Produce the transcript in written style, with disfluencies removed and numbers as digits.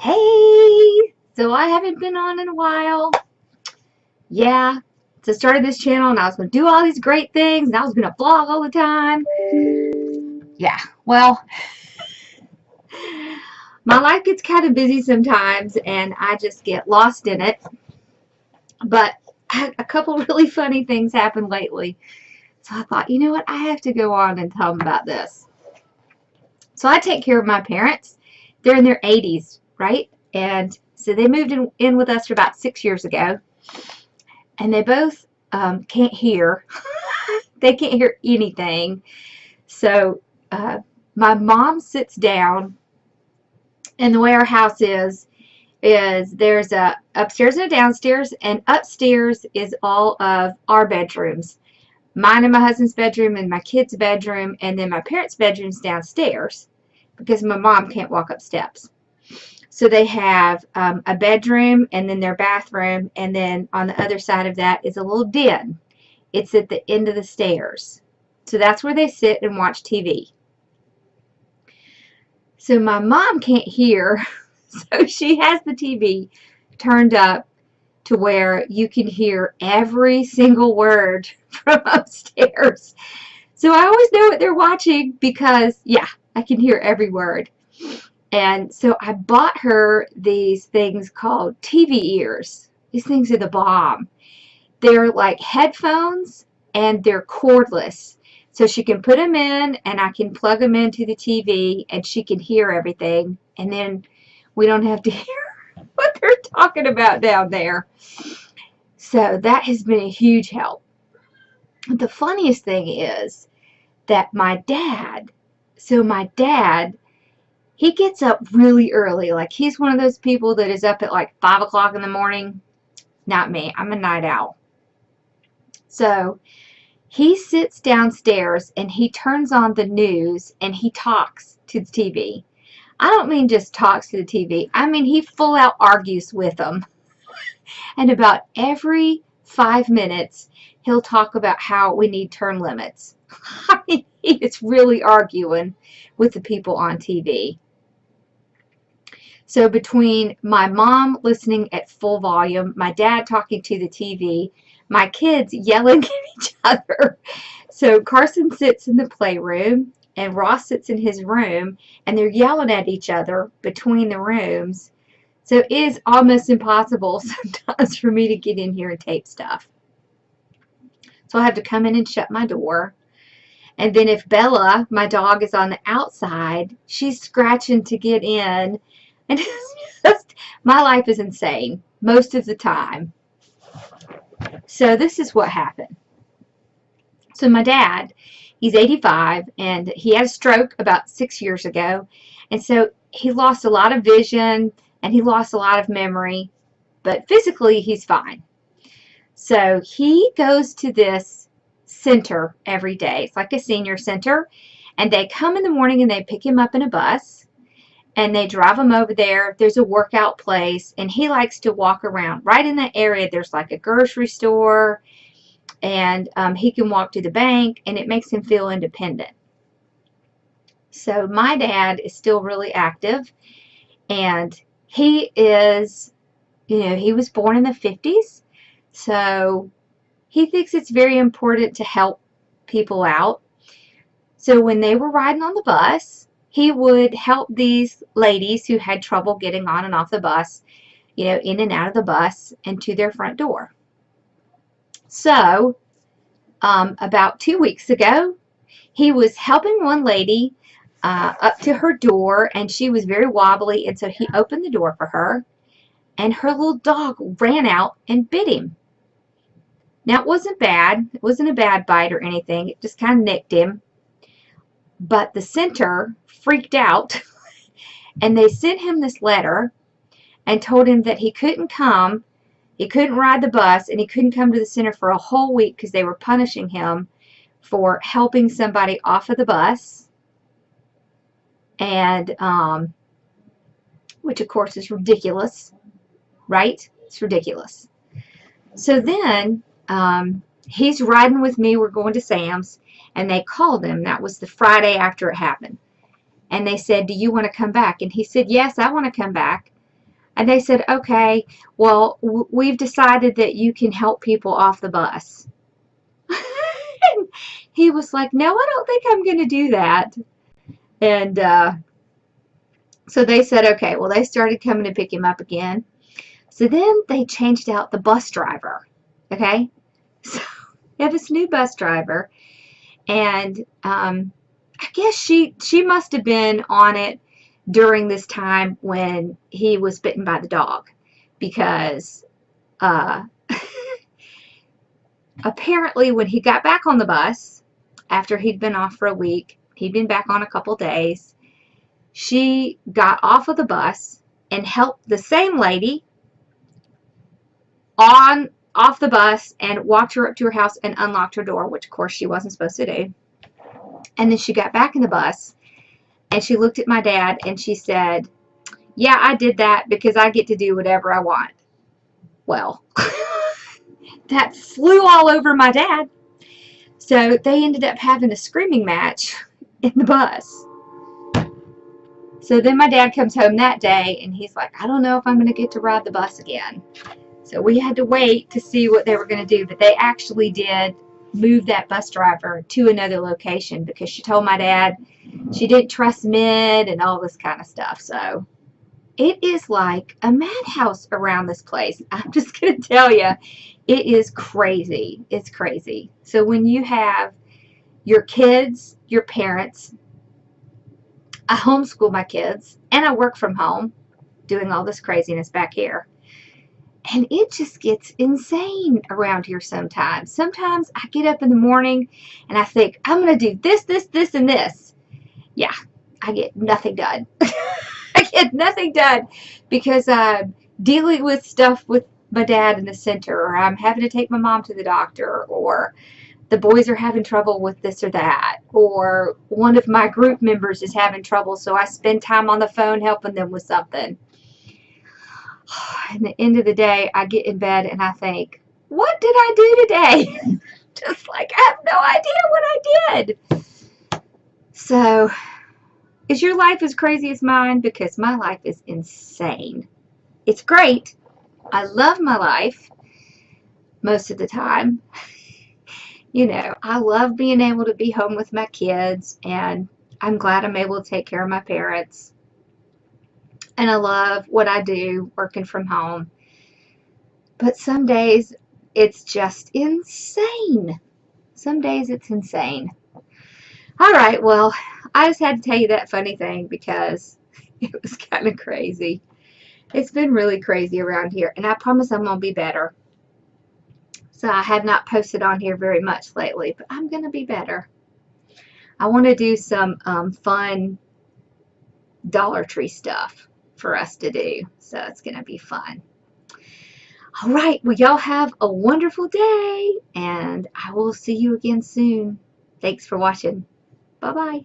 Hey! So I haven't been on in a while. Yeah. So I started this channel and I was going to do all these great things and I was going to vlog all the time. Yeah. Well, my life gets kind of busy sometimes and I just get lost in it. But a couple really funny things happened lately. So I thought, you know what? I have to go on and tell them about this. So I take care of my parents. They're in their 80s, right? And so they moved in with us for about 6 years ago. And they both can't hear. They can't hear anything. So my mom sits down, and the way our house is there's a upstairs and a downstairs, and upstairs is all of our bedrooms. Mine and my husband's bedroom and my kids' bedroom, and then my parents' bedroom's downstairs because my mom can't walk up steps. So they have a bedroom and then their bathroom, and then on the other side of that is a little den. It's at the end of the stairs. So that's where they sit and watch TV. So my mom can't hear, so she has the TV turned up to where you can hear every single word from upstairs. So I always know what they're watching because, yeah, I can hear every word. And so I bought her these things called TV ears. These things are the bomb. They're like headphones and they're cordless. So she can put them in and I can plug them into the TV and she can hear everything. And then we don't have to hear what they're talking about down there. So that has been a huge help. The funniest thing is that my dad, he gets up really early. Like he's one of those people that is up at like 5 o'clock in the morning. Not me. I'm a night owl. So he sits downstairs and he turns on the news and he talks to the TV. I don't mean just talks to the TV. I mean he full out argues with them. And about every 5 minutes, he'll talk about how we need term limits. I mean, he is really arguing with the people on TV. So between my mom listening at full volume, my dad talking to the TV, my kids yelling at each other. So Carson sits in the playroom and Ross sits in his room and they're yelling at each other between the rooms. So it is almost impossible sometimes for me to get in here and tape stuff. So I have to come in and shut my door. And then if Bella, my dog, is on the outside, she's scratching to get in. And it's just, my life is insane most of the time. So this is what happened. So my dad, he's 85, and he had a stroke about 6 years ago. And so he lost a lot of vision, and he lost a lot of memory. But physically, he's fine. So he goes to this center every day. It's like a senior center. And they come in the morning and they pick him up in a bus. And they drive him over there. There's a workout place. And he likes to walk around. Right in that area, there's like a grocery store. And he can walk to the bank. And it makes him feel independent. So my dad is still really active. And he is, he was born in the 50s. So he thinks it's very important to help people out. So when they were riding on the bus, he would help these ladies who had trouble getting on and off the bus, in and out of the bus and to their front door. So about 2 weeks ago, he was helping one lady up to her door, and she was very wobbly, and so he opened the door for her, and her little dog ran out and bit him. Now, it wasn't bad. It wasn't a bad bite or anything. It just kind of nicked him. But the center freaked out, and they sent him this letter and told him that he couldn't come, he couldn't ride the bus, and he couldn't come to the center for a whole week because they were punishing him for helping somebody off of the bus, and which, of course, is ridiculous, right? It's ridiculous. So then he's riding with me. We're going to Sam's, and they called him. That was the Friday after it happened. And they said, do you want to come back? And he said, yes, I want to come back. And they said, okay, well, we've decided that you can help people off the bus. And he was like, no, I don't think I'm going to do that. And so they said, okay, well, they started coming to pick him up again. So then they changed out the bus driver. Okay. So they have this new bus driver. And I guess she must have been on it during this time when he was bitten by the dog, because apparently when he got back on the bus after he'd been off for a week, he'd been back on a couple days, she got off of the bus and helped the same lady off the bus and walked her up to her house and unlocked her door, which of course she wasn't supposed to do. And then she got back in the bus and she looked at my dad and she said, yeah, I did that because I get to do whatever I want. Well, that flew all over my dad. So they ended up having a screaming match in the bus. So then my dad comes home that day and he's like, I don't know if I'm going to get to ride the bus again. So we had to wait to see what they were going to do. But they actually did move that bus driver to another location because she told my dad she didn't trust men and all this kind of stuff. So it is like a madhouse around this place. I'm just going to tell you, it is crazy. It's crazy. So when you have your kids, your parents, I homeschool my kids, and I work from home doing all this craziness back here. And it just gets insane around here sometimes. Sometimes I get up in the morning and I think, I'm going to do this, this, this, and this. Yeah, I get nothing done. I get nothing done because I'm dealing with stuff with my dad in the center, or I'm having to take my mom to the doctor, or the boys are having trouble with this or that, or one of my group members is having trouble, so I spend time on the phone helping them with something. At the end of the day, I get in bed and I think, what did I do today? Just like, I have no idea what I did. So, is your life as crazy as mine? Because my life is insane. It's great. I love my life most of the time. You know, I love being able to be home with my kids, and I'm glad I'm able to take care of my parents. And I love what I do working from home. But some days it's just insane. Some days it's insane. All right, well, I just had to tell you that funny thing because it was kind of crazy. It's been really crazy around here, and I promise I'm going to be better. So I have not posted on here very much lately, but I'm going to be better. I want to do some fun Dollar Tree stuff for us to do, so it's going to be fun. All right, well, y'all have a wonderful day, and I will see you again soon. Thanks for watching. Bye-bye.